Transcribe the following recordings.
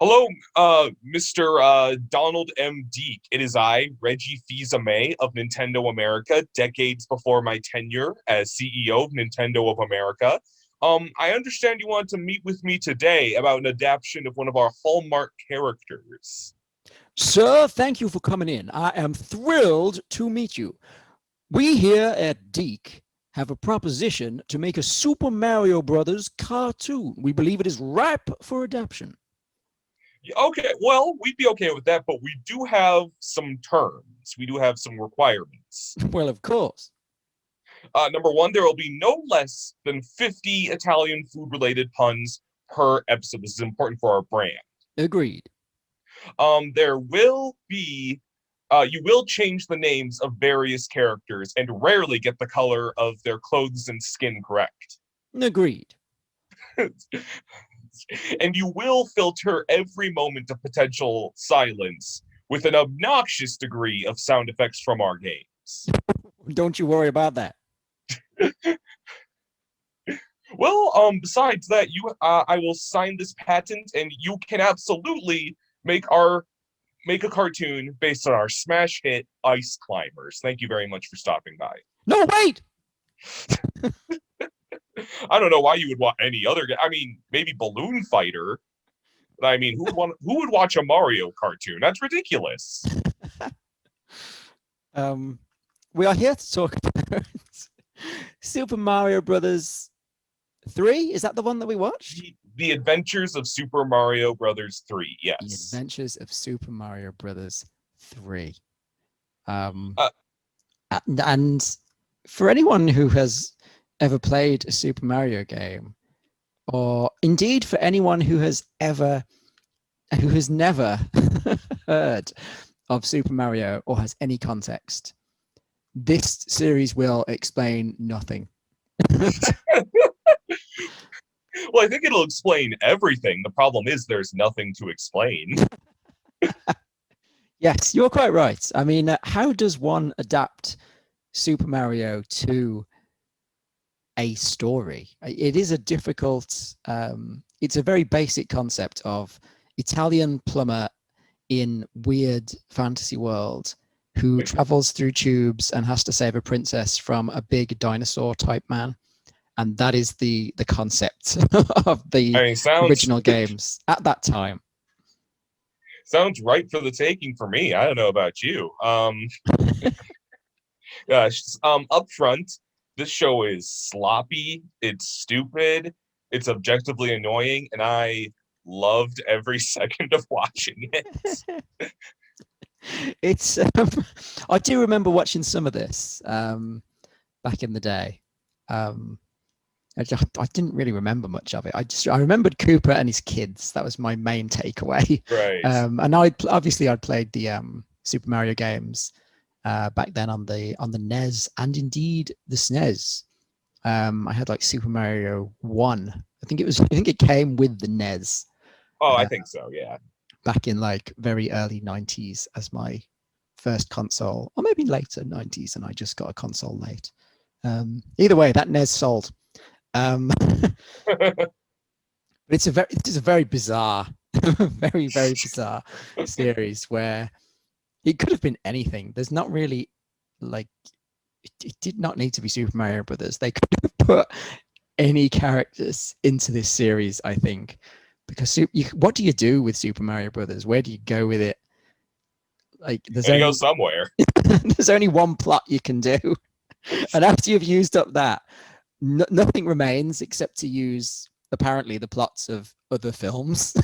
Hello, Mr. Donald M. Deek. It is I, Reggie Fils-Aimé of Nintendo America, decades before my tenure as CEO of Nintendo of America. I understand you want to meet with me today about an adaptation of one of our hallmark characters. Sir, thank you for coming in. I am thrilled to meet you. We here at Deke have a proposition to make a Super Mario Brothers cartoon. We believe it is ripe for adaptation. Okay, well, we'd be okay with that, but we do have some terms. We do have some requirements. Well, of course. Number one, there will be no less than 50 Italian food related puns per episode. This is important for our brand. Agreed. There will be you will change the names of various characters and rarely get the color of their clothes and skin correct. Agreed. And you will filter every moment of potential silence with an obnoxious degree of sound effects from our games. Don't you worry about that. Well, besides that, I will sign this patent, and you can absolutely make a cartoon based on our smash hit Ice Climbers. Thank you very much for stopping by. No, wait! I don't know why you would want any other. I mean, maybe Balloon Fighter. But I mean, who would watch a Mario cartoon? That's ridiculous. We are here to talk about Super Mario Brothers 3. Is that the one that we watched? The Adventures of Super Mario Brothers 3. The Yes. Adventures of Super Mario Brothers 3. Uh, And for anyone who has ever played a Super Mario game, or indeed for anyone who has never heard of Super Mario or has any context, this series will explain nothing. Well, I think it'll explain everything. The problem is there's nothing to explain. Yes, you're quite right. I mean, how does one adapt Super Mario to a story? It is a difficult, it's a very basic concept of Italian plumber in weird fantasy world who travels through tubes and has to save a princess from a big dinosaur type man. And that is the concept of the original games at that time. Sounds right for the taking for me. I don't know about you. Up front, this show is sloppy, it's stupid, it's objectively annoying, and I loved every second of watching it. It's I do remember watching some of this back in the day. I didn't really remember much of it. I remembered Cooper and his kids. That was my main takeaway. Right. And I'd played the Super Mario games back then on the NES and indeed the SNES. I had like Super Mario 1. I think it came with the NES. Oh, I think so, yeah. Back in like very early 90s as my first console, or maybe later 90s, and I just got a console late. Either way, that NES sold. But it is a very bizarre, very, very bizarre series where it could have been anything. There's not really like it did not need to be Super Mario Brothers. They could have put any characters into this series, I think, because what do you do with Super Mario Brothers? Where do you go with it? Like, go somewhere. There's only one plot you can do, and after you've used up that, nothing remains except to use apparently the plots of other films.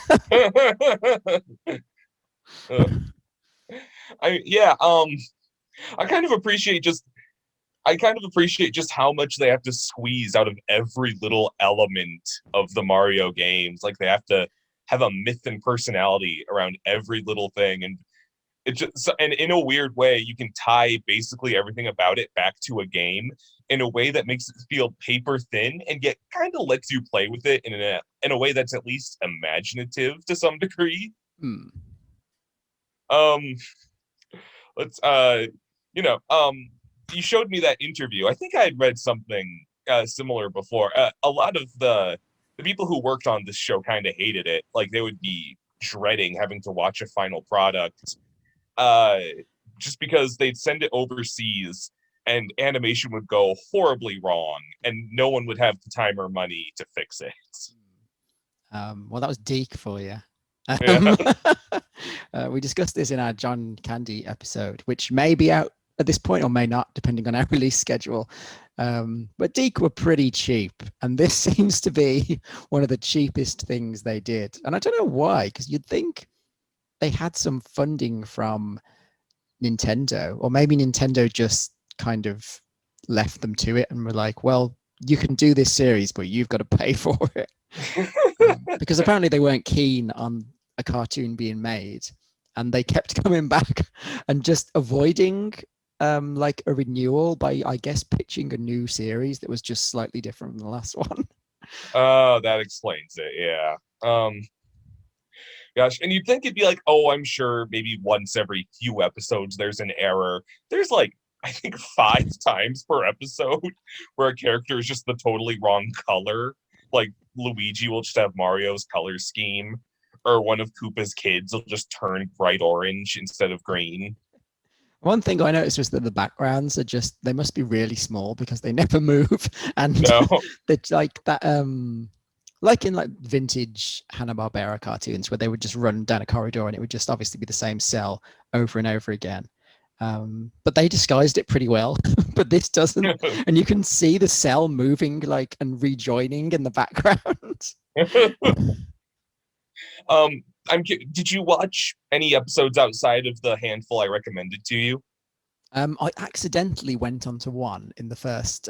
I kind of appreciate just how much they have to squeeze out of every little element of the Mario games. Like they have to have a myth and personality around every little thing, and in a weird way, you can tie basically everything about it back to a game in a way that makes it feel paper thin and yet kind of lets you play with it in a way that's at least imaginative to some degree. Um, let's you showed me that interview. I think I had read something similar before. A lot of the people who worked on this show kind of hated it. Like they would be dreading having to watch a final product, uh, just because they'd send it overseas and animation would go horribly wrong, and no one would have the time or money to fix it. Well, that was Deke for you. Yeah. We discussed this in our John Candy episode, which may be out at this point or may not, depending on our release schedule. But Deke were pretty cheap, and this seems to be one of the cheapest things they did. And I don't know why, because you'd think they had some funding from Nintendo, or maybe Nintendo just kind of left them to it and were like, well, you can do this series, but you've got to pay for it. Because apparently they weren't keen on a cartoon being made, and they kept coming back and just avoiding like a renewal by, I guess, pitching a new series that was just slightly different from the last one. That explains it. Yeah. Gosh, and you'd think it'd be like, oh, I'm sure maybe once every few episodes there's an error. There's like, I think 5 times per episode where a character is just the totally wrong color. Like Luigi will just have Mario's color scheme, or one of Koopa's kids will just turn bright orange instead of green. One thing I noticed was that the backgrounds are just, they must be really small because they never move. And No. it's like that, like in like vintage Hanna-Barbera cartoons where they would just run down a corridor and it would just obviously be the same cell over and over again. But they disguised it pretty well, but this doesn't. And you can see the cell moving like and rejoining in the background. Did you watch any episodes outside of the handful I recommended to you? I accidentally went onto one in the first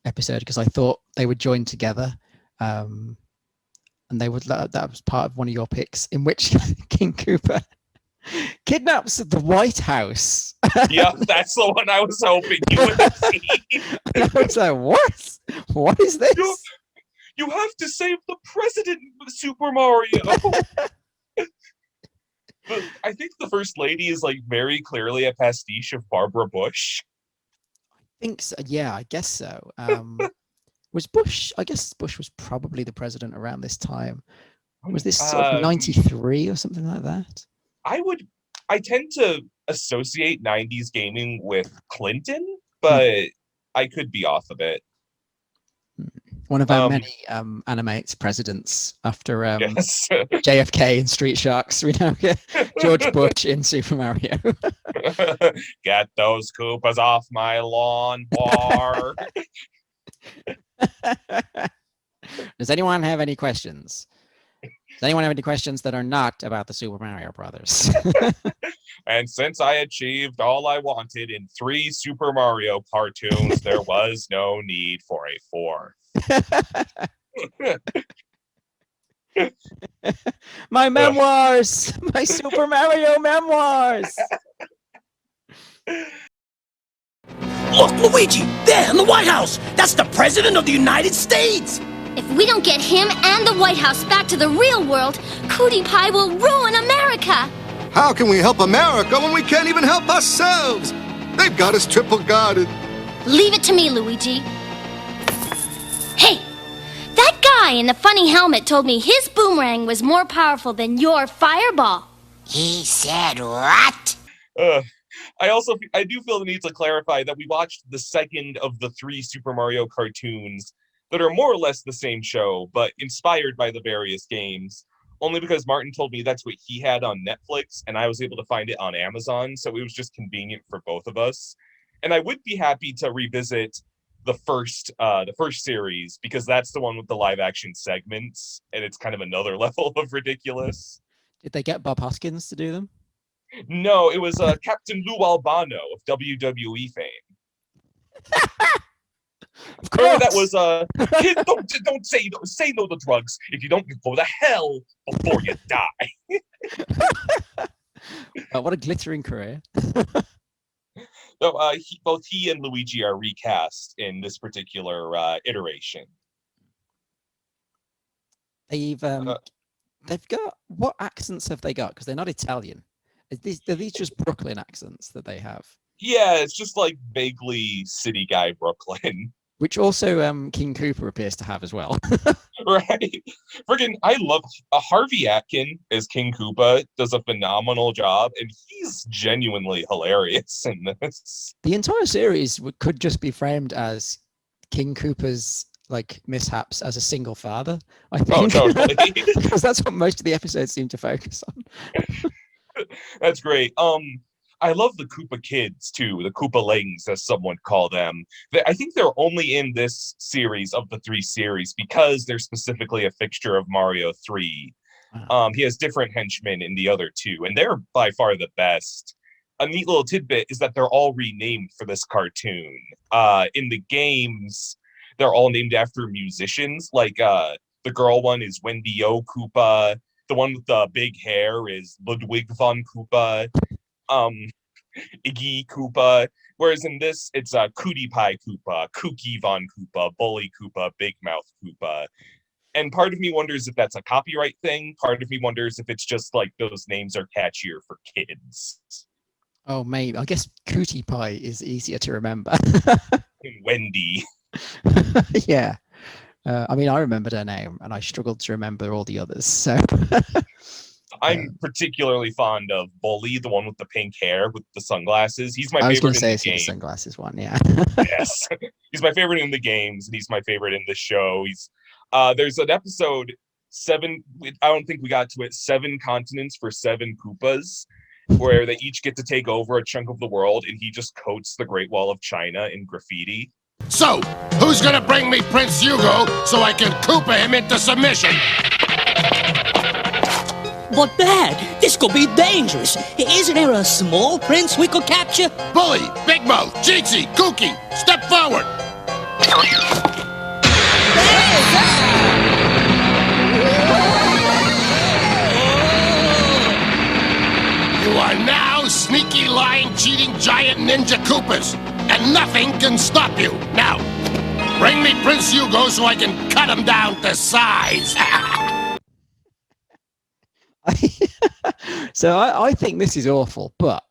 episode because I thought they would join together. And they would, that was part of one of your picks, in which King Koopa kidnaps the White House. Yeah, that's the one I was hoping you would see. And I was like, what? What is this? You have to save the president, Super Mario. I think the First Lady is like very clearly a pastiche of Barbara Bush. I think so. Yeah, I guess so. Was Bush? I guess Bush was probably the president around this time. Was this sort of 93 or something like that? I tend to associate 90s gaming with Clinton, but I could be off a bit. One of our many animates presidents after Yes. JFK in Street Sharks. We now get George Bush in Super Mario. Get those Koopas off my lawn, bar. Does anyone have any questions? Does anyone have any questions that are not about the Super Mario Brothers? And since I achieved all I wanted in 3 Super Mario cartoons, there was no need for a 4th. My memoirs! My Super Mario memoirs! Look, Luigi! There in the White House! That's the President of the United States! If we don't get him and the White House back to the real world, Cootie Pie will ruin America! How can we help America when we can't even help ourselves? They've got us triple guarded. Leave it to me, Luigi. Hey! That guy in the funny helmet told me his boomerang was more powerful than your fireball. He said what? I do feel the need to clarify that we watched the second of the 3 Super Mario cartoons that are more or less the same show, but inspired by the various games, only because Martin told me that's what he had on Netflix, and I was able to find it on Amazon, so it was just convenient for both of us. And I would be happy to revisit the first series, because that's the one with the live action segments, and it's kind of another level of ridiculous. Did they get Bob Hoskins to do them? No, it was Captain Lou Albano of WWE fame. Of course. That was kid, don't say no to drugs. If you don't, you go to hell before you die. What a glittering career. So both he and Luigi are recast in this particular iteration. They've got, what accents have they got? Because they're not Italian. Are these just Brooklyn accents that they have? Yeah, it's just like vaguely city guy Brooklyn. Which also King Koopa appears to have as well. Right? Friggin', I love Harvey Atkin as King Koopa does a phenomenal job, and he's genuinely hilarious in this. The entire series could just be framed as King Koopa's like mishaps as a single father, I Oh, think. totally. Because that's what most of the episodes seem to focus on. That's great. I love the Koopa kids too, the Koopalings, as some would call them. I think they're only in this series of the 3 series because they're specifically a fixture of Mario 3. Wow. He has different henchmen in the other 2, and they're by far the best. A neat little tidbit is that they're all renamed for this cartoon. In the games, they're all named after musicians. Like the girl one is Wendy O. Koopa. The one with the big hair is Ludwig von Koopa. Iggy Koopa. Whereas in this, it's Cootie Pie Koopa, Kooky Von Koopa, Bully Koopa, Big Mouth Koopa. And part of me wonders if that's a copyright thing. Part of me wonders if it's just like those names are catchier for kids. Oh, maybe. I guess Cootie Pie is easier to remember. Wendy. Yeah. I mean, I remembered her name, and I struggled to remember all the others. So I'm particularly fond of Bully, the one with the pink hair with the sunglasses. He's my I was going favorite to in say the it's the game. sunglasses one. Yeah. Yes, he's my favorite in the games, and he's my favorite in the show. He's there's an episode 7. I don't think we got to it. 7 continents for 7 Koopas, where they each get to take over a chunk of the world, and he just coats the Great Wall of China in graffiti. So, who's gonna bring me Prince Hugo so I can Koopa him into submission? But Dad, this could be dangerous. Isn't there a small prince we could capture? Bully, Big Mouth, Cheatsy, Kooky, step forward! You are now sneaky, lying, cheating giant ninja Koopas, and nothing can stop you. Now, bring me Prince Hugo so I can cut him down to size. So I think this is awful, but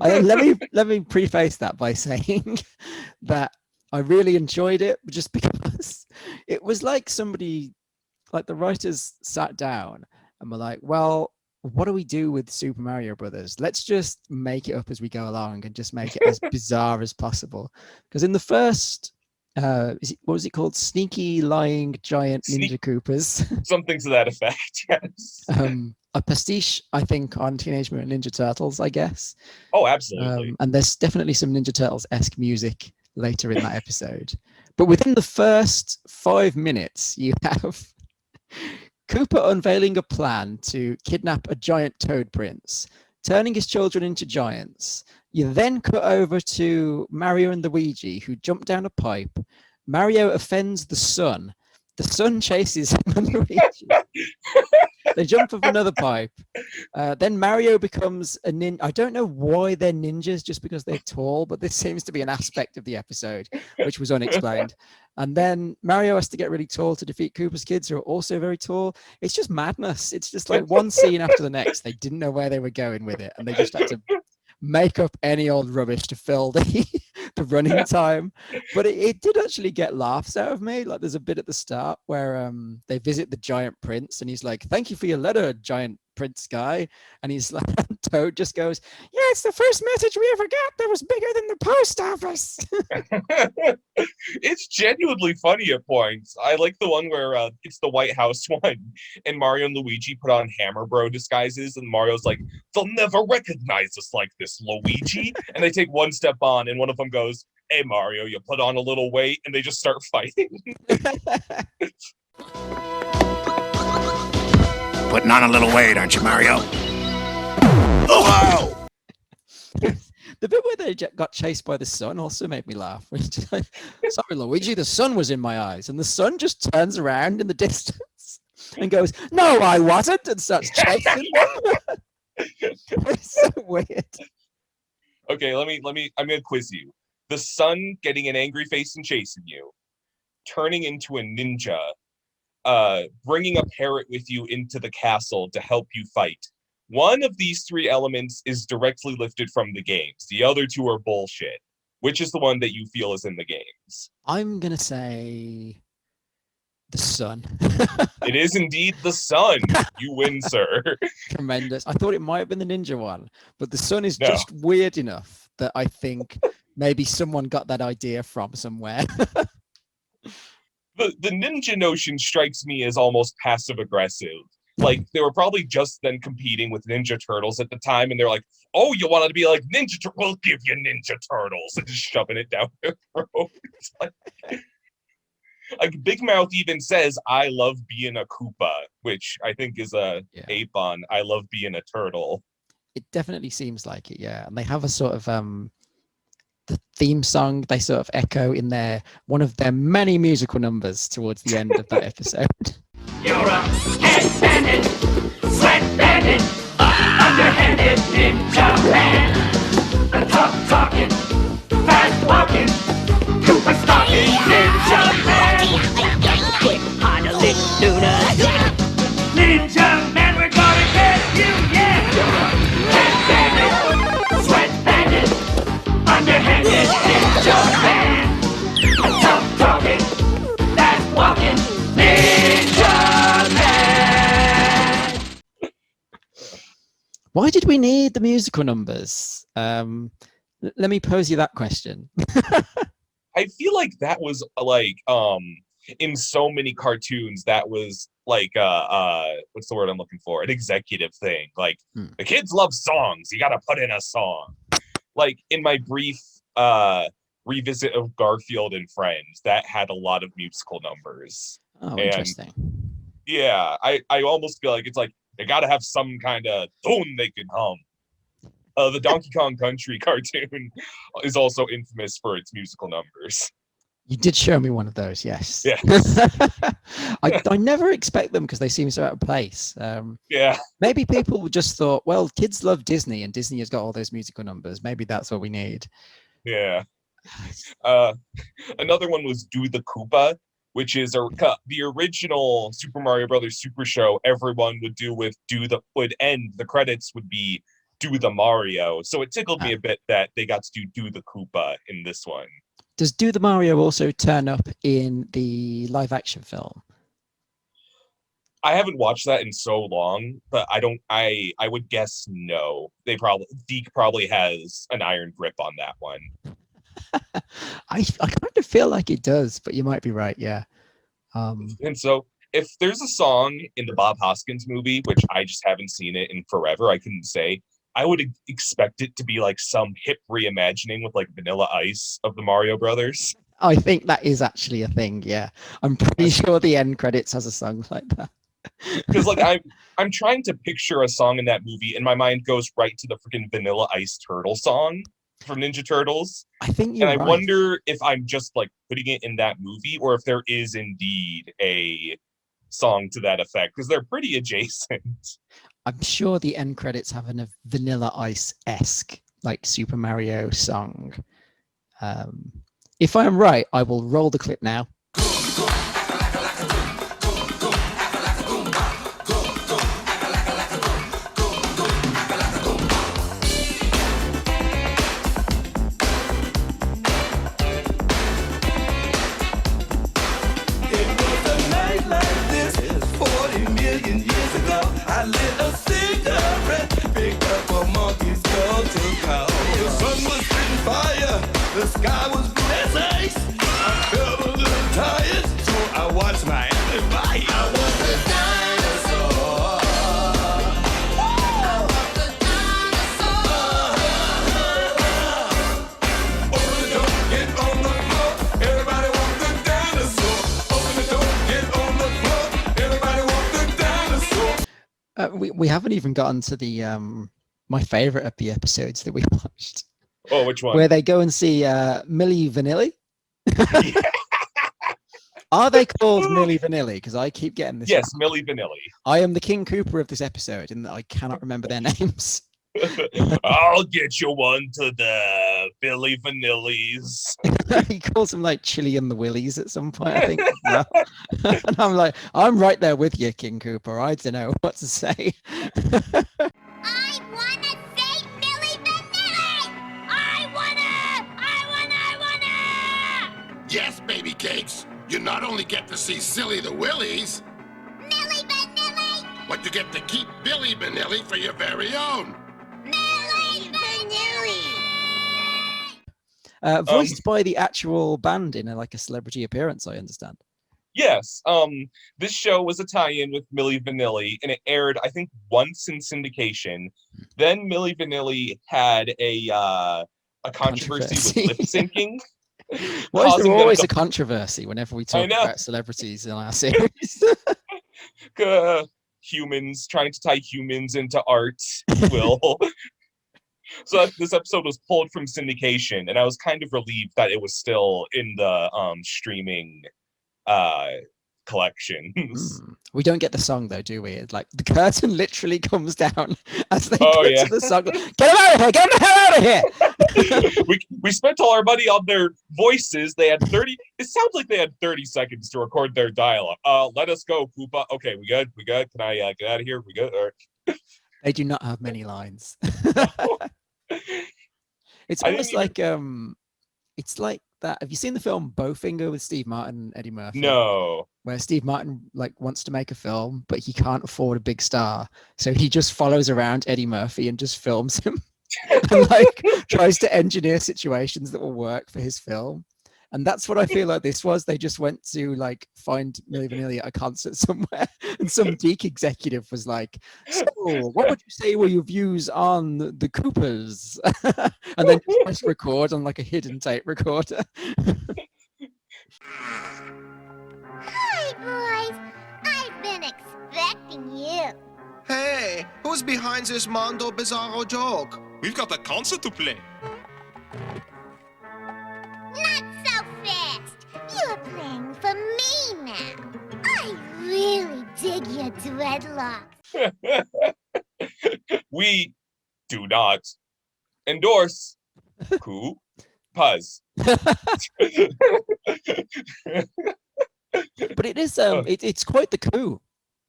let me preface that by saying that I really enjoyed it just because it was like somebody, like the writers sat down and were like, well, what do we do with Super Mario Brothers? Let's just make it up as we go along and just make it as bizarre as possible. Because in the first, what was it called? Sneaky Lying Giant Ninja Koopas. Something to that effect, yes. A pastiche, I think, on Teenage Mutant Ninja Turtles, I guess. Oh, absolutely. And there's definitely some Ninja Turtles-esque music later in that episode. But within the first 5 minutes, you have Koopa unveiling a plan to kidnap a giant toad prince, turning his children into giants. You then cut over to Mario and Luigi, who jump down a pipe. Mario offends the sun. The sun chases him and Luigi. They jump off another pipe. Then Mario becomes a ninja. I don't know why they're ninjas, just because they're tall, but this seems to be an aspect of the episode which was unexplained. And then Mario has to get really tall to defeat Koopa's kids, who are also very tall. It's just madness. It's just like one scene after the next. They didn't know where they were going with it, and they just had to make up any old rubbish to fill the running time. But it did actually get laughs out of me. Like there's a bit at the start where they visit the giant prince, and he's like, "Thank you for your letter, giant prince guy." And he's like, Toad just goes, "Yeah, it's the first message we ever got that was bigger than the post office." It's genuinely funny at points. I like the one where it's the White House one, and Mario and Luigi put on Hammer Bro disguises, and Mario's like, "They'll never recognize us like this, Luigi." And they take one step on, and one of them goes, "Hey, Mario, you put on a little weight," and they just start fighting. Putting on a little weight, aren't you, Mario? Oh! The bit where they got chased by the sun also made me laugh. Sorry, Luigi, the sun was in my eyes. And the sun just turns around in the distance and goes, "No, I wasn't," and starts chasing them. It's so weird. Okay, I'm gonna quiz you. The sun getting an angry face and chasing you, turning into a ninja, bringing a parrot with you into the castle to help you fight. One of these 3 elements is directly lifted from the games. The other 2 are bullshit. Which is the one that you feel is in the games? I'm going to say The sun. It is indeed the sun. You win, sir. Tremendous. I thought it might have been the ninja one, but the sun is No. just weird enough that I think maybe someone got that idea from somewhere. The ninja notion strikes me as almost passive aggressive. Like, they were probably just then competing with Ninja Turtles at the time, and they're like, "Oh, you wanted to be like Ninja Turtles? We'll give you Ninja Turtles," and just shoving it down their throat. Like Big Mouth even says, "I love being a Koopa," which I think is a ape on "I love being a turtle." It definitely seems like it, yeah. And they have a sort of the theme song. They sort of echo in one of their many musical numbers towards the end of that episode. You're a head bandit, sweat bandit, underhanded ninja man. A tough talking, fast walking, Koopa stalking ninja man. Quick, hard to lick tuna. Ninja man, we're gonna get you, yeah. You're a head bandit, sweat bandit, underhanded ninja man. A tough talking, fast walking, ninja. Why did we need the musical numbers? Let me pose you that question. I feel like that was like in so many cartoons that was like what's the word I'm looking for? An executive thing. Like the kids love songs. You got to put in a song. Like in my brief revisit of Garfield and Friends, that had a lot of musical numbers. Oh, interesting. Yeah, I almost feel like it's like they got to have some kind of tune they can hum. The Donkey Kong Country cartoon is also infamous for its musical numbers. You did show me one of those, yes. Yeah. I never expect them because they seem so out of place. Yeah. Maybe people just thought, well, kids love Disney and Disney has got all those musical numbers. Maybe that's what we need. Yeah. Another one was Do the Koopa, which is the original Super Mario Brothers Super Show. Everyone would do with would end, the credits would be Do the Mario. So it tickled me a bit that they got to do the Koopa in this one. Does Do the Mario also turn up in the live action film? I haven't watched that in so long, but I would guess no. Deke probably has an iron grip on that one. I kind of feel like it does, but you might be right, yeah. And so if there's a song in the Bob Hoskins movie, which I just haven't seen it in forever, I couldn't say, I would expect it to be like some hip reimagining with like Vanilla Ice of the Mario Brothers. I think that is actually a thing, yeah. I'm pretty sure the end credits has a song like that. Because like I'm trying to picture a song in that movie and my mind goes right to the freaking Vanilla Ice Turtle song from Ninja Turtles. I think you're right. I wonder if I'm just like putting it in that movie or if there is indeed a song to that effect, because they're pretty adjacent. I'm sure the end credits have a Vanilla Ice-esque like Super Mario song. If I am right, I will roll the clip now. I lit a cigarette, picked up a monkey's skull to call. The sun was spitting fire, the sky was blue as ice. I felt a little tired, so I watched my everybody. I was the dinosaur. I was the dinosaur. Open the door, get on the floor. Everybody want the dinosaur. Open the door, get on the floor. Everybody want the dinosaur. We haven't even gotten to the my favorite of the episodes that we watched. Oh, which one? Where they go and see Milli Vanilli. Are they called Milli Vanilli? Because I keep getting this. Yes, Milli Vanilli. I am the King Cooper of this episode, and I cannot remember their names. I'll get you one to the Billy Vanillis. He calls them like Chilli and the Willies at some point, I think. And I'm like, I'm right there with you, King Cooper. I don't know what to say. I wanna say Milli Vanilli! I wanna! Yes, baby cakes. You not only get to see Silly the Willies, Millie Vanilly! but you get to keep Billy Vanilly for your very own. Millie Vanilly! Voiced by the actual band in a celebrity appearance, I understand. Yes. This show was a tie-in with Milli Vanilli, and it aired, I think, once in syndication. Then Milli Vanilli had a controversy with lip syncing. Why is there causing them always to- a controversy whenever we talk know. about celebrities in our series? Humans trying to tie humans into art will. So this episode was pulled from syndication, and I was kind of relieved that it was still in the streaming collections. We don't get the song though, do we? It's like the curtain literally comes down as they Oh, get yeah. to the song. Get them out of here! Get the hell out of here! we spent all our money on their voices. They had 30. It sounds like they had 30 seconds to record their dialogue. Let us go, Koopa. Okay, we good. Can I get out of here? We good? Or... They do not have many lines. It's I almost didn't like it's like that. Have you seen the film Bowfinger with Steve Martin and Eddie Murphy? No. Where Steve Martin wants to make a film, but he can't afford a big star, so he just follows around Eddie Murphy and just films him, and tries to engineer situations that will work for his film. And that's what I feel like this was. They just went to find Milli Vanilli at a concert somewhere, and some geek executive was like, "So, what would you say were your views on the Koopas?" And then just press record on a hidden tape recorder. Hi, boys. I've been expecting you. Hey, who's behind this Mondo Bizarro joke? We've got a concert to play. Not so fast. You're playing for me now. I really dig your dreadlocks. We do not endorse Koopas. But it is it's quite the coup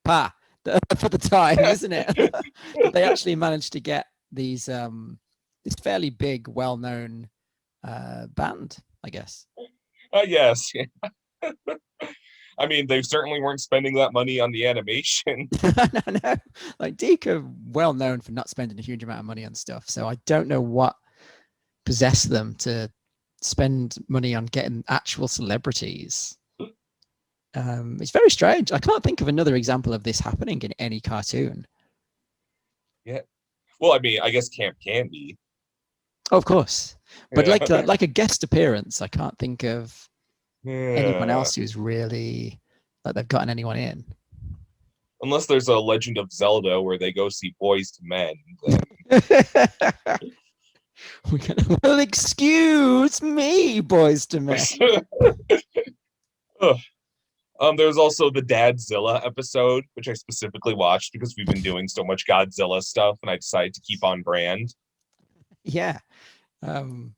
for the time, isn't it? That they actually managed to get these this fairly big, well-known band, I guess. Yes. I mean, they certainly weren't spending that money on the animation. No. Deke are well known for not spending a huge amount of money on stuff, so I don't know what possessed them to spend money on getting actual celebrities. It's very strange. I can't think of another example of this happening in any cartoon. Yeah. Well, I mean, I guess Camp Candy. Oh, of course. But Yeah. like a guest appearance, I can't think of anyone Yeah. else who's really they've gotten anyone in. Unless there's a Legend of Zelda where they go see Boys to Men. Well, excuse me, Boys to Men. There's also the Dadzilla episode, which I specifically watched because we've been doing so much Godzilla stuff, and I decided to keep on brand. Yeah. In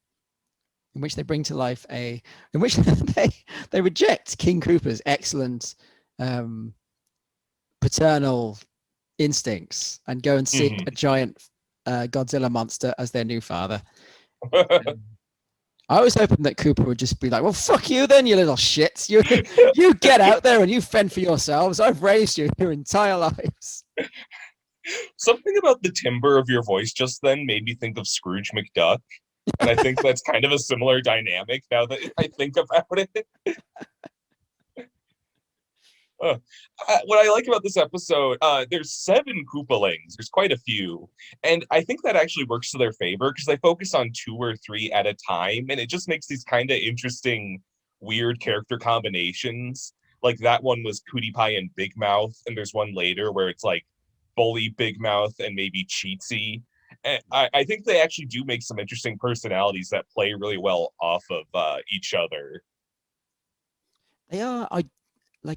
which they bring to life in which they reject King Koopa's excellent paternal instincts and go and seek a giant Godzilla monster as their new father. I was hoping that Koopa would just be like, "Well, fuck you then, you little shits. You get out there and you fend for yourselves. I've raised you your entire lives." Something about the timbre of your voice just then made me think of Scrooge McDuck. And I think that's kind of a similar dynamic now that I think about it. What I like about this episode, there's 7 Koopalings. There's quite a few. And I think that actually works to their favor because they focus on 2 or 3 at a time. And it just makes these kind of interesting, weird character combinations. Like that one was Cootie Pie and Big Mouth. And there's one later where it's like Bully, Big Mouth, and maybe Cheatsy. And I think they actually do make some interesting personalities that play really well off of each other. They are.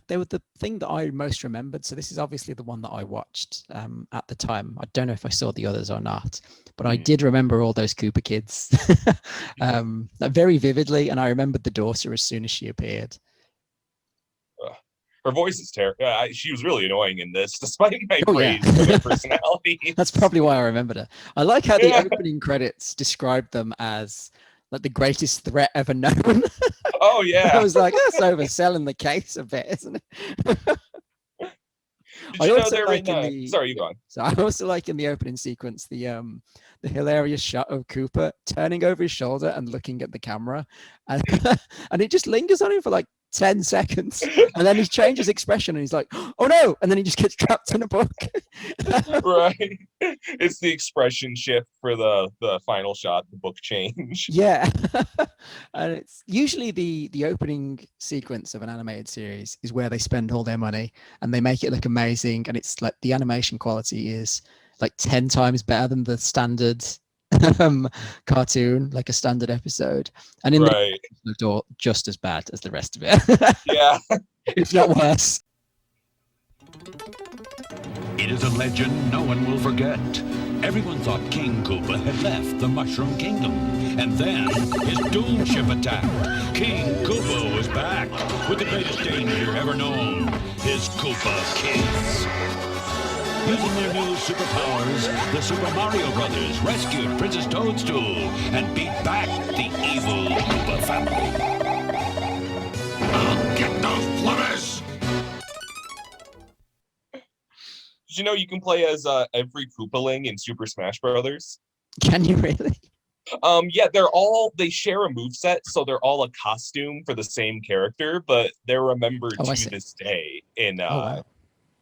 They were the thing that I most remembered. So this is obviously the one that I watched at the time. I don't know if I saw the others or not, but I did remember all those Koopa kids very vividly, and I remembered the daughter as soon as she appeared. Her voice is terrible. She was really annoying in this, despite my Oh, praise yeah. for their personality. That's probably why I remembered her. I like how the opening credits described them as like the greatest threat ever known. Oh I yeah. was like, that's overselling the case a bit, isn't it? Did I you know also they're like in? in the Sorry, you go on. so I also like in the opening sequence the hilarious shot of Cooper turning over his shoulder and looking at the camera, and and it just lingers on him for like 10 seconds, and then he changes expression and he's like, oh no, and then he just gets trapped in a book. Right. It's the expression shift for the final shot, the book change. Yeah. And it's usually the opening sequence of an animated series is where they spend all their money and they make it look amazing, and it's like the animation quality is like 10 times better than the standard cartoon, like a standard episode, and in Right. the door just as bad as the rest of it. Yeah. It's not worse. It is a legend no one will forget. Everyone thought King Koopa had left the Mushroom Kingdom, and then his doom ship attacked. King Koopa was back with the greatest danger ever known, his Koopa kids. Using their new superpowers, the Super Mario Brothers rescued Princess Toadstool and beat back the evil Koopa family. I'll get those plumbers! Did you know you can play as every Koopaling in Super Smash Brothers? Can you really? Yeah, they share a moveset, so they're all a costume for the same character, but they're remembered I to see. this day in Wow.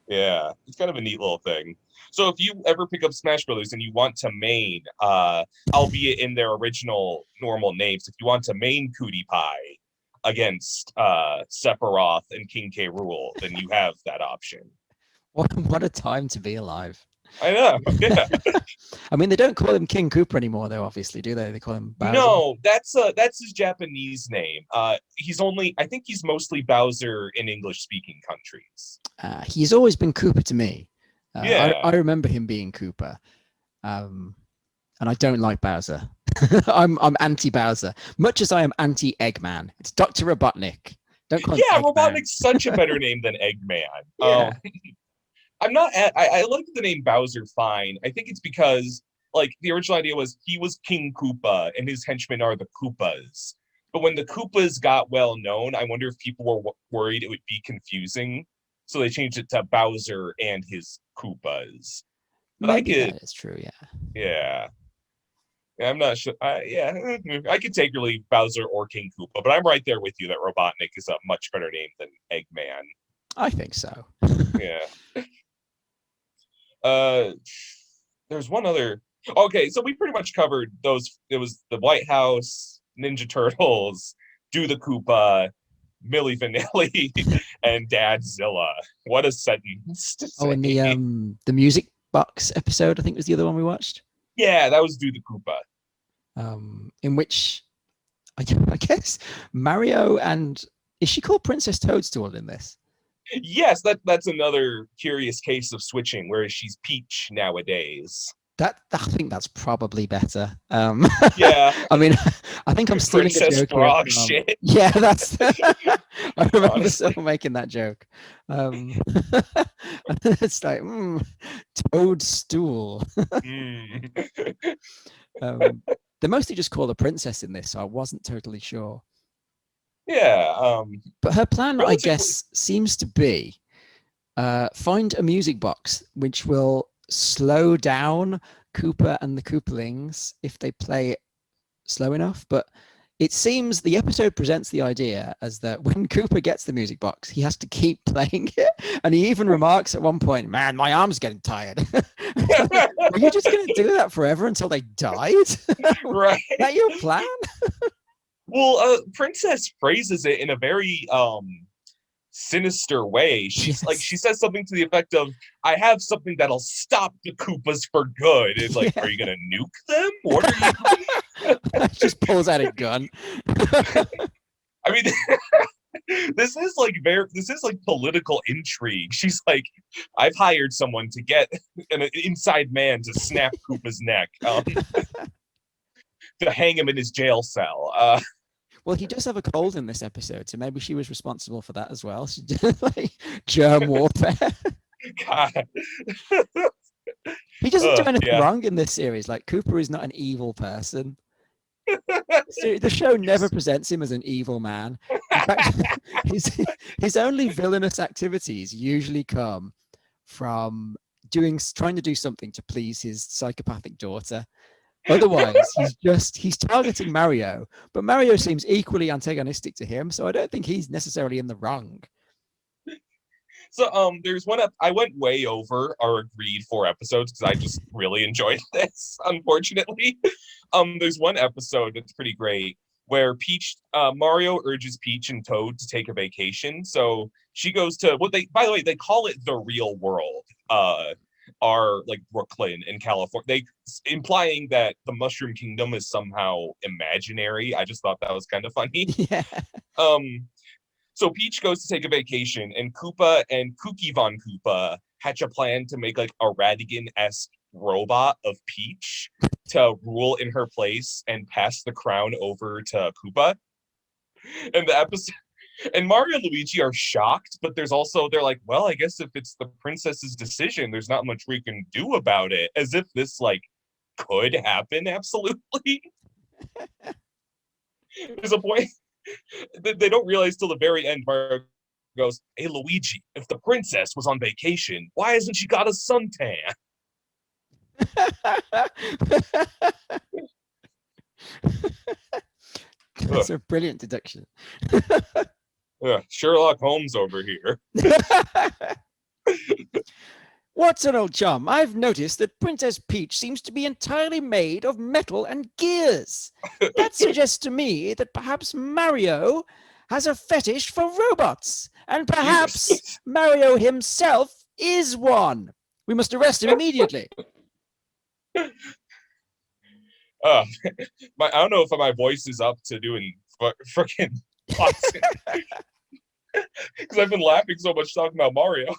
yeah, it's kind of a neat little thing. So if you ever pick up Smash Brothers and you want to main, albeit in their original normal names, if you want to main Cootie Pie against Sephiroth and King K. Rool, then you have that option. What a time to be alive. I know, yeah. I mean, they don't call him King Koopa anymore, though, obviously, do they? They call him Bowser. No, that's his Japanese name. I think he's mostly Bowser in English-speaking countries. He's always been Koopa to me. Yeah. I remember him being Koopa. And I don't like Bowser. I'm anti-Bowser, much as I am anti-Eggman. It's Dr. Robotnik. Don't call him Yeah, Eggman. Robotnik's such a better name than Eggman. Yeah. I like the name Bowser fine. I think it's because like the original idea was he was King Koopa and his henchmen are the Koopas. But when the Koopas got well known, I wonder if people were worried it would be confusing. So they changed it to Bowser and his Koopas. But Maybe that is true, yeah. Yeah. I'm not sure. I could take or leave Bowser or King Koopa, but I'm right there with you that Robotnik is a much better name than Eggman. I think so. Yeah. There's one other. Okay, so we pretty much covered those. It was the White House, Ninja Turtles, Do the Koopa, Milli Vanilli, and Dadzilla. What a sentence to say. Oh, and the music box episode, I think, was the other one we watched. Yeah, that was Do the Koopa. In which I guess Mario and is she called Princess Toadstool in this? Yes, that's another curious case of switching, whereas she's Peach nowadays. I think that's probably better. Yeah. I mean, I think I'm stealing Princess a joke. Frog shit. Yeah, that's. I remember still making that joke. It's like Toadstool. They mostly just call her princess in this, so I wasn't totally sure. Yeah. But her plan, I guess, seems to be find a music box which will slow down Koopa and the Koopalings if they play it slow enough. But it seems the episode presents the idea as that when Koopa gets the music box, he has to keep playing it. And he even remarks at one point, man, my arm's getting tired. Are you just going to do that forever until they died? Right. Is that your plan? Well, Princess phrases it in a very sinister way. She's like, she says something to the effect of, I have something that'll stop the Koopas for good. It's like, are you gonna nuke them? What are you Just pulls out a gun. I mean this is like political intrigue. She's like, I've hired someone to get an inside man to snap Koopa's neck, to hang him in his jail cell. Well, he does have a cold in this episode, so maybe she was responsible for that as well. She did like germ warfare. God. He doesn't do anything wrong in this series. Like, Cooper is not an evil person. The show never presents him as an evil man. In fact, his only villainous activities usually come from trying to do something to please his psychopathic daughter. Otherwise, he's targeting Mario, but Mario seems equally antagonistic to him, so I don't think he's necessarily in the wrong. So there's one I went way over our agreed 4 episodes because I just really enjoyed this, unfortunately. There's one episode that's pretty great where Mario urges Peach and Toad to take a vacation. So she goes to by the way, they call it the real world. Are like Brooklyn in California. Implying that the Mushroom Kingdom is somehow imaginary. I just thought that was kind of funny. Yeah. So Peach goes to take a vacation, and Koopa and Kooky Von Koopa hatch a plan to make like a Radigan-esque robot of Peach to rule in her place and pass the crown over to Koopa. And the episode, and Mario and Luigi are shocked, but they're like, well, I guess if it's the princess's decision, there's not much we can do about it. As if this like could happen. Absolutely. There's a point. They don't realize till the very end. Mario goes, "Hey Luigi, if the princess was on vacation, why hasn't she got a suntan?" That's a brilliant deduction. Sherlock Holmes over here. Watson, old chum, I've noticed that Princess Peach seems to be entirely made of metal and gears. That suggests to me that perhaps Mario has a fetish for robots, and perhaps Mario himself is one. We must arrest him immediately. I don't know if my voice is up to doing freaking Watson. Because I've been laughing so much talking about Mario.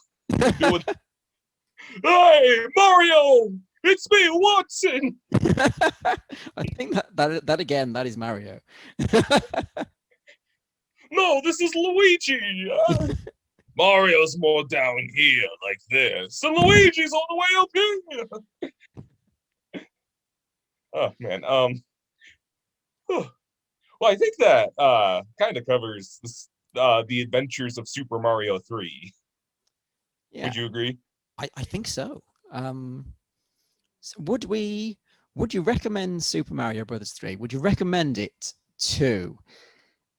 Hey, Mario! It's me, Watson! I think that again, that is Mario. No, this is Luigi! Mario's more down here, like this, and Luigi's all the way up here! Oh, man. Well, I think that kind of covers this, the adventures of Super Mario 3. Yeah. Would you agree? I think so. So would you recommend Super Mario Brothers 3? Would you recommend it to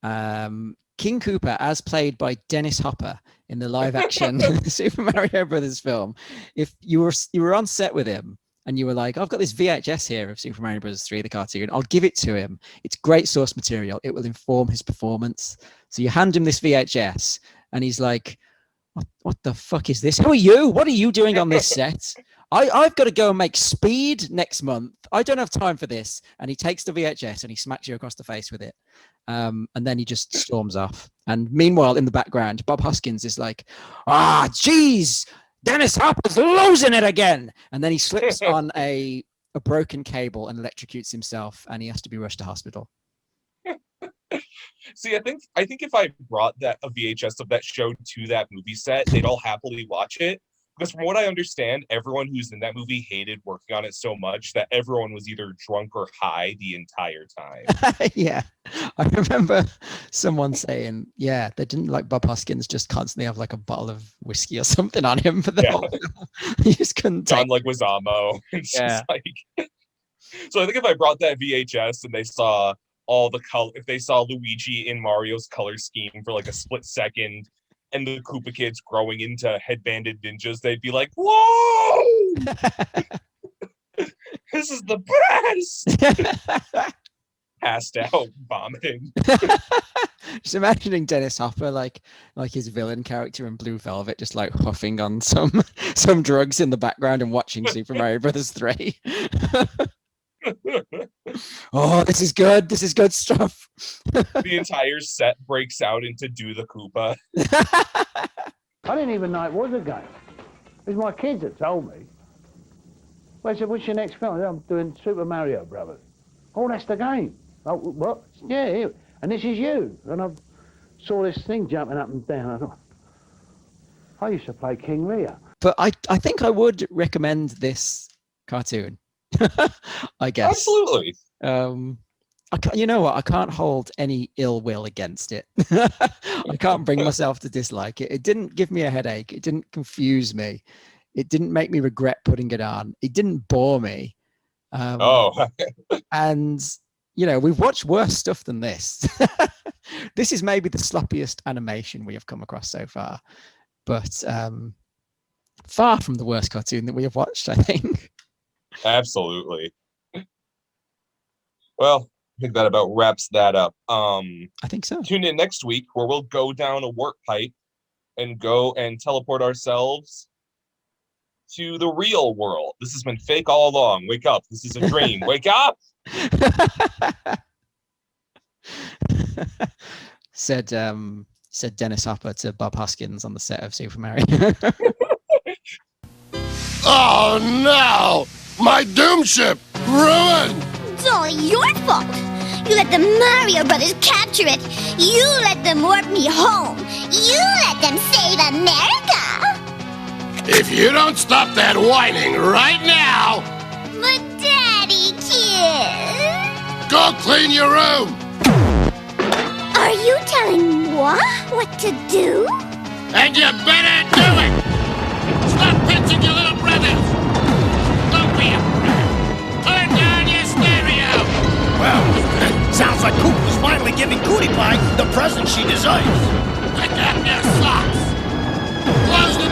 King Koopa as played by Dennis Hopper in the live action Super Mario Brothers film? If you were on set with him and you were like, I've got this VHS here of Super Mario Brothers 3, the cartoon, I'll give it to him. It's great source material. It will inform his performance. So you hand him this VHS and he's like, what the fuck is this? Who are you? What are you doing on this set? I've got to go and make Speed next month. I don't have time for this. And he takes the VHS and he smacks you across the face with it. And then he just storms off. And meanwhile, in the background, Bob Hoskins is like, geez, Dennis Hopper's losing it again. And then he slips on a broken cable and electrocutes himself, and he has to be rushed to hospital. See, I think if I brought a VHS of that show to that movie set, they'd all happily watch it. Because from what I understand, everyone who's in that movie hated working on it so much that everyone was either drunk or high the entire time. Yeah. I remember someone saying, yeah, they didn't like Bob Hoskins just constantly have like a bottle of whiskey or something on him for the whole film. He just couldn't take John Leguizamo. It's just like... So I think if I brought that VHS and they saw all the color, if they saw Luigi in Mario's color scheme for like a split second, and the Koopa kids growing into headbanded ninjas, they'd be like, "Whoa! This is the best!" Passed out, vomiting. Just imagining Dennis Hopper like his villain character in Blue Velvet, just like huffing on some drugs in the background and watching Super Mario Brothers 3. Oh, this is good. This is good stuff. The entire set breaks out into Do the Koopa. I didn't even know it was a game. It was my kids that told me. Well, I said, what's your next film? I'm doing Super Mario Brothers. Oh, that's the game. Oh, what? Yeah, here. And this is you. And I saw this thing jumping up and down. I thought, I used to play King Lear. But I think I would recommend this cartoon. I guess. Absolutely. You know what? I can't hold any ill will against it. I can't bring myself to dislike it. It didn't give me a headache. It didn't confuse me. It didn't make me regret putting it on. It didn't bore me. And we've watched worse stuff than this. This is maybe the sloppiest animation we have come across so far, but far from the worst cartoon that we have watched, I think. Absolutely. Well, I think that about wraps that up. I think so. Tune in next week where we'll go down a warp pipe and go and teleport ourselves to the real world. This has been fake all along. Wake up. This is a dream. Wake up! said Dennis Hopper to Bob Hoskins on the set of Super Mario. Oh no! My doom ship! Ruined! It's all your fault. You let the Mario Brothers capture it. You let them warp me home. You let them save America. If you don't stop that whining right now... But Daddy Kid... Go clean your room! Are you telling moi what to do? And you better do it! Stop pinching your little brothers! Don't be afraid! Turn down your stereo! Well, sounds like Koopa's finally giving Cootie Pie the present she deserves. Pick up your socks! Close the